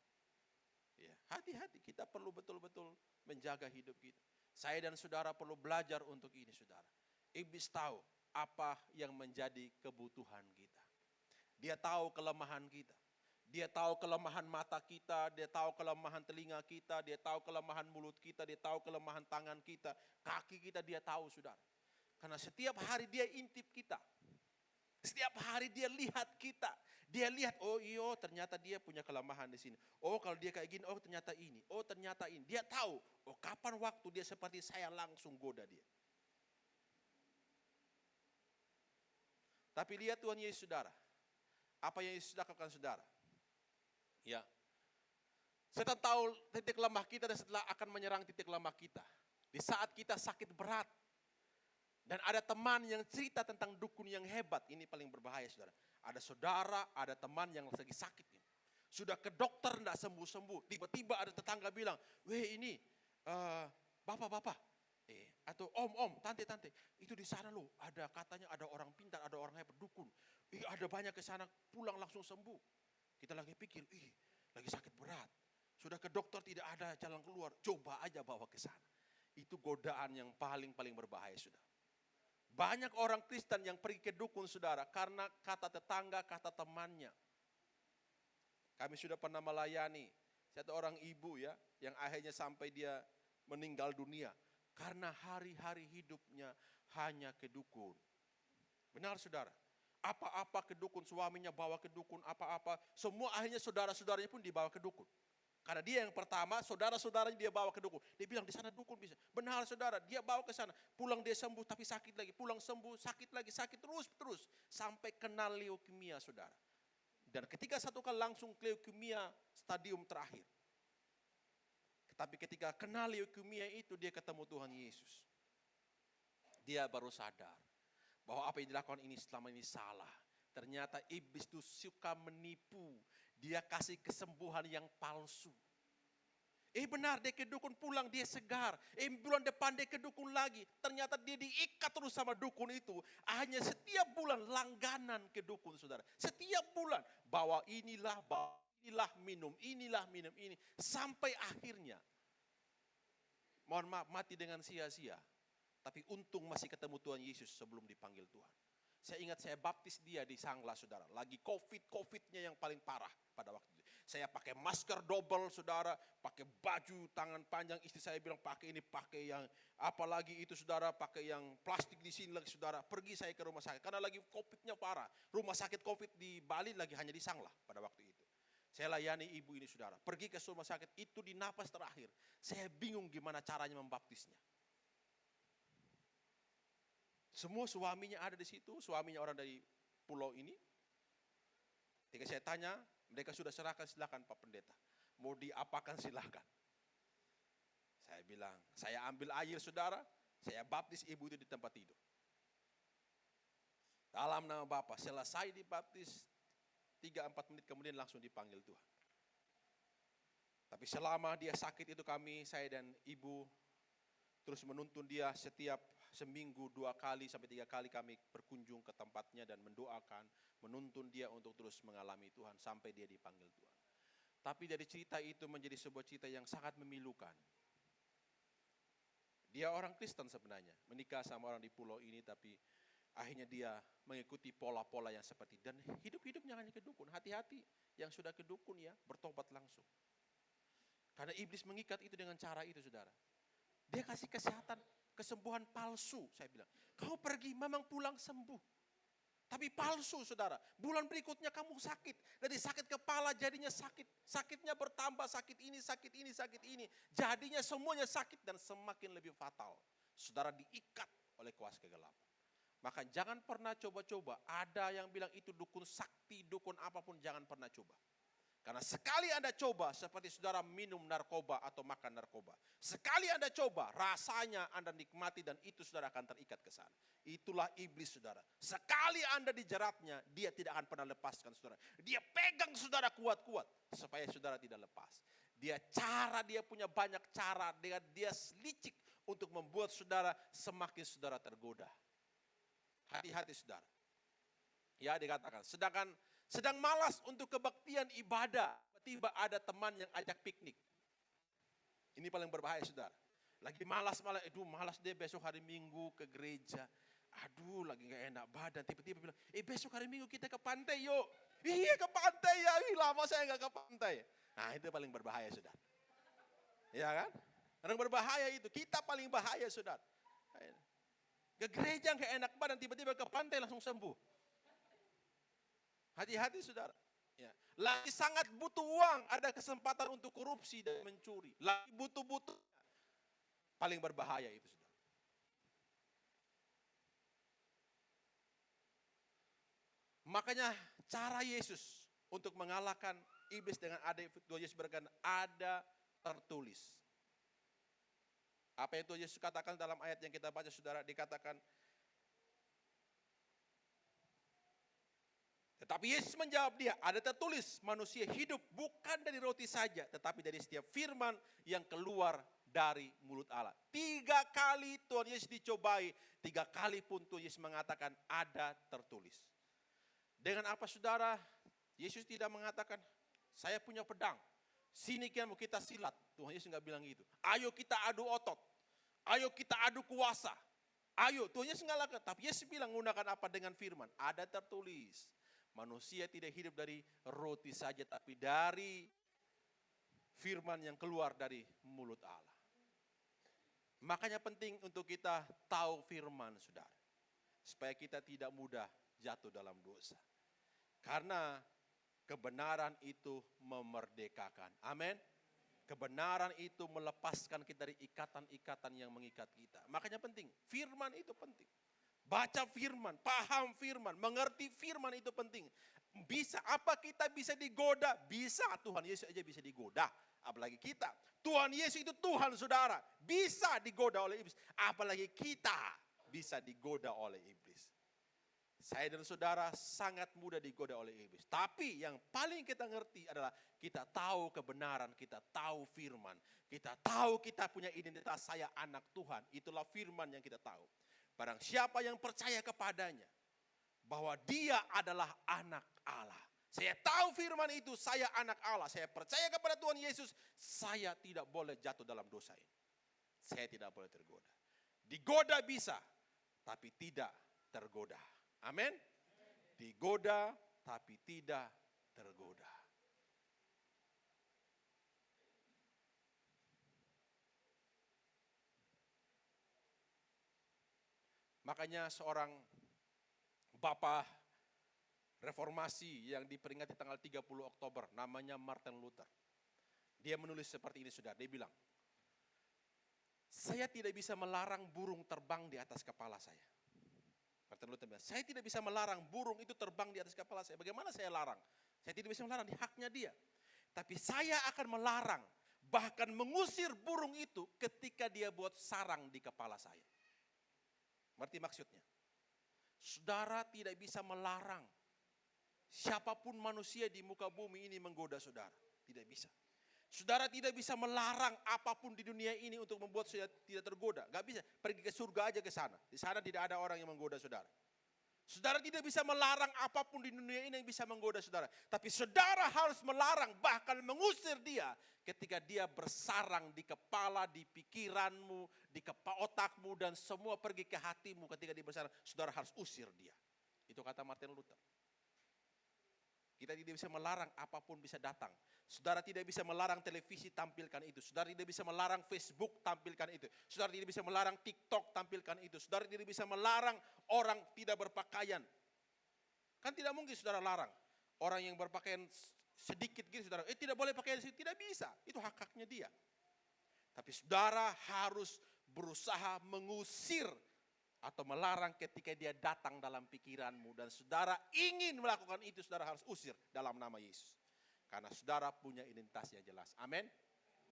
Ya, hati-hati, kita perlu betul-betul menjaga hidup kita. Saya dan saudara perlu belajar untuk ini, saudara. Iblis tahu apa yang menjadi kebutuhan kita. Dia tahu kelemahan kita. Dia tahu kelemahan mata kita, dia tahu kelemahan telinga kita, dia tahu kelemahan mulut kita, dia tahu kelemahan tangan kita, kaki kita dia tahu, saudara. Karena setiap hari dia intip kita. Setiap hari dia lihat kita. Dia lihat, oh iyo ternyata dia punya kelemahan di sini. Oh kalau dia kayak gini, oh ternyata ini. Oh ternyata ini. Dia tahu, oh kapan waktu dia seperti saya langsung goda dia. Tapi lihat Tuhan Yesus, saudara. Apa yang Yesus lakukan, saudara? Ya. Setan tahu titik lemah kita dan setelah akan menyerang titik lemah kita. Di saat kita sakit berat. Dan ada teman yang cerita tentang dukun yang hebat. Ini paling berbahaya, saudara. Ada saudara, ada teman yang lagi sakit nih. Sudah ke dokter tidak sembuh-sembuh. Tiba-tiba ada tetangga bilang, weh ini bapak-bapak. Atau om, tante-tante. Itu di sana loh, ada katanya ada orang pintar, ada orang hebat, dukun. Ada banyak ke sana, pulang langsung sembuh. Kita lagi pikir, lagi sakit berat. Sudah ke dokter tidak ada jalan keluar, coba aja bawa ke sana. Itu godaan yang paling berbahaya, sudah. Banyak orang Kristen yang pergi ke dukun, saudara, karena kata tetangga, kata temannya. Kami sudah pernah melayani satu orang ibu ya, yang akhirnya sampai dia meninggal dunia. Karena hari-hari hidupnya hanya ke dukun. Benar saudara? Apa-apa ke dukun, suaminya bawa ke dukun, apa-apa. Semua akhirnya saudara-saudaranya pun dibawa ke dukun. Karena dia yang pertama, saudara-saudaranya dia bawa ke dukun. Dia bilang di sana dukun bisa. Benar saudara, dia bawa ke sana. Pulang dia sembuh tapi sakit lagi. Pulang sembuh, sakit lagi, sakit terus. Sampai kena leukemia saudara. Dan ketika satu kali langsung leukemia stadium terakhir. Tapi ketika kena leukemia itu dia ketemu Tuhan Yesus. Dia baru sadar bahwa apa yang dilakukan ini selama ini salah. Ternyata iblis itu suka menipu. Dia kasih kesembuhan yang palsu. Benar dia ke dukun pulang dia segar. Bulan depan dia ke dukun lagi. Ternyata dia diikat terus sama dukun itu. Hanya setiap bulan langganan ke dukun saudara. Setiap bulan bawa inilah minum ini. Sampai akhirnya. Mohon maaf mati dengan sia-sia. Tapi untung masih ketemu Tuhan Yesus sebelum dipanggil Tuhan. Saya ingat saya baptis dia di Sangla saudara. Lagi COVID-nya yang paling parah pada waktu itu. Saya pakai masker double saudara. Pakai baju tangan panjang. Istri saya bilang pakai ini, pakai yang apalagi itu saudara. Pakai yang plastik di sini lagi saudara. Pergi saya ke rumah sakit. Karena lagi COVID-nya parah. Rumah sakit COVID di Bali lagi hanya di Sangla pada waktu itu. Saya layani ibu ini saudara. Pergi ke rumah sakit itu di napas terakhir. Saya bingung gimana caranya membaptisnya. Semua suaminya ada di situ, suaminya orang dari pulau ini. Ketika saya tanya, mereka sudah serahkan, silakan Pak Pendeta. Mau diapakan silakan. Saya bilang, saya ambil air saudara, saya baptis ibu itu di tempat tidur. Dalam nama Bapa, selesai dibaptis, 3-4 menit kemudian langsung dipanggil Tuhan. Tapi selama dia sakit itu saya dan ibu terus menuntun dia setiap seminggu 2 kali sampai 3 kali kami berkunjung ke tempatnya dan mendoakan, menuntun dia untuk terus mengalami Tuhan sampai dia dipanggil Tuhan. Tapi dari cerita itu menjadi sebuah cerita yang sangat memilukan. Dia orang Kristen sebenarnya, menikah sama orang di pulau ini tapi akhirnya dia mengikuti pola-pola yang seperti dan hidup-hidupnya hanya ke dukun. Hati-hati yang sudah ke dukun ya, bertobat langsung. Karena iblis mengikat itu dengan cara itu saudara. Dia kasih kesehatan, kesembuhan palsu, saya bilang. Kau pergi, memang pulang sembuh. Tapi palsu, saudara. Bulan berikutnya kamu sakit. Dari sakit kepala jadinya sakit. Sakitnya bertambah, sakit ini. Jadinya semuanya sakit dan semakin lebih fatal. Saudara diikat oleh kuasa kegelapan. Maka jangan pernah coba-coba. Ada yang bilang itu dukun sakti, dukun apapun, jangan pernah coba. Karena sekali Anda coba seperti saudara minum narkoba atau makan narkoba. Sekali Anda coba rasanya Anda nikmati dan itu saudara akan terikat ke sana. Itulah iblis saudara. Sekali Anda dijeratnya dia tidak akan pernah lepaskan saudara. Dia pegang saudara kuat-kuat supaya saudara tidak lepas. Dia punya banyak cara. Dia licik untuk membuat saudara semakin saudara tergoda. Hati-hati saudara. Ya dikatakan sedang malas untuk kebaktian ibadah, tiba ada teman yang ajak piknik. Ini paling berbahaya saudara. Lagi malas deh besok hari Minggu ke gereja. Aduh lagi gak enak badan, tiba-tiba bilang, besok hari Minggu kita ke pantai yuk. Iya ke pantai ya, lama saya gak ke pantai. Nah itu paling berbahaya saudara. Ya kan? Yang berbahaya itu, kita paling bahaya saudara. Ke gereja gak enak badan, tiba-tiba ke pantai langsung sembuh. Hati-hati saudara. Ya. Lagi sangat butuh uang, ada kesempatan untuk korupsi dan mencuri. Lagi butuh-butuh. Paling berbahaya itu saudara. Makanya cara Yesus untuk mengalahkan iblis dengan Tuhan Yesus berkata, ada tertulis. Apa yang Tuhan Yesus katakan dalam ayat yang kita baca saudara, dikatakan Tetapi Yesus menjawab dia, ada tertulis manusia hidup bukan dari roti saja, tetapi dari setiap firman yang keluar dari mulut Allah. 3 kali Tuhan Yesus dicobai, 3 kali pun Tuhan Yesus mengatakan ada tertulis. Dengan apa saudara? Yesus tidak mengatakan, saya punya pedang, sini kamu kita silat. Tuhan Yesus enggak bilang gitu. Ayo kita adu otot, ayo kita adu kuasa. Ayo, Tuhan Yesus enggak lakukan. Tapi Yesus bilang menggunakan apa? Dengan firman. Ada tertulis. Manusia tidak hidup dari roti saja, tapi dari firman yang keluar dari mulut Allah. Makanya penting untuk kita tahu firman, saudara. Supaya kita tidak mudah jatuh dalam dosa. Karena kebenaran itu memerdekakan. Amin. Kebenaran itu melepaskan kita dari ikatan-ikatan yang mengikat kita. Makanya penting, firman itu penting. Baca firman, paham firman, mengerti firman itu penting. Bisa, apa kita bisa digoda? Bisa, Tuhan Yesus aja bisa digoda. Apalagi kita. Tuhan Yesus itu Tuhan, saudara. Bisa digoda oleh iblis. Apalagi kita bisa digoda oleh iblis. Saya dan saudara sangat mudah digoda oleh iblis. Tapi yang paling kita ngerti adalah kita tahu kebenaran, kita tahu firman. Kita tahu kita punya identitas, saya anak Tuhan. Itulah firman yang kita tahu. Barang siapa yang percaya kepadanya, bahwa dia adalah anak Allah. Saya tahu firman itu, saya anak Allah. Saya percaya kepada Tuhan Yesus, saya tidak boleh jatuh dalam dosa ini. Saya tidak boleh tergoda. Digoda bisa, tapi tidak tergoda. Amin. Digoda, tapi tidak tergoda. Makanya seorang bapak reformasi yang diperingati tanggal 30 Oktober, namanya Martin Luther. Dia menulis seperti ini, saudara. Dia bilang, saya tidak bisa melarang burung terbang di atas kepala saya. Martin Luther bilang, saya tidak bisa melarang burung itu terbang di atas kepala saya. Bagaimana saya larang? Saya tidak bisa melarang, di haknya dia. Tapi saya akan melarang, bahkan mengusir burung itu ketika dia buat sarang di kepala saya. Berarti maksudnya, saudara tidak bisa melarang siapapun manusia di muka bumi ini menggoda saudara. Tidak bisa. Saudara tidak bisa melarang apapun di dunia ini untuk membuat saudara tidak tergoda. Gak bisa. Pergi ke surga aja ke sana. Di sana tidak ada orang yang menggoda saudara. Saudara tidak bisa melarang apapun di dunia ini yang bisa menggoda saudara. Tapi saudara harus melarang, bahkan mengusir dia ketika dia bersarang di kepala, di pikiranmu, di otakmu, dan semua pergi ke hatimu ketika dia bersarang. Saudara harus usir dia. Itu kata Martin Luther. Kita tidak bisa melarang apapun bisa datang. Saudara tidak bisa melarang televisi tampilkan itu. Saudara tidak bisa melarang Facebook tampilkan itu. Saudara tidak bisa melarang TikTok tampilkan itu. Saudara tidak bisa melarang orang tidak berpakaian. Kan tidak mungkin saudara larang. Orang yang berpakaian sedikit gitu saudara, tidak boleh pakaian sedikit. Tidak bisa, itu hak-haknya dia. Tapi saudara harus berusaha mengusir atau melarang ketika dia datang dalam pikiranmu. Dan saudara ingin melakukan itu, saudara harus usir dalam nama Yesus. Karena saudara punya identitas yang jelas. Amin.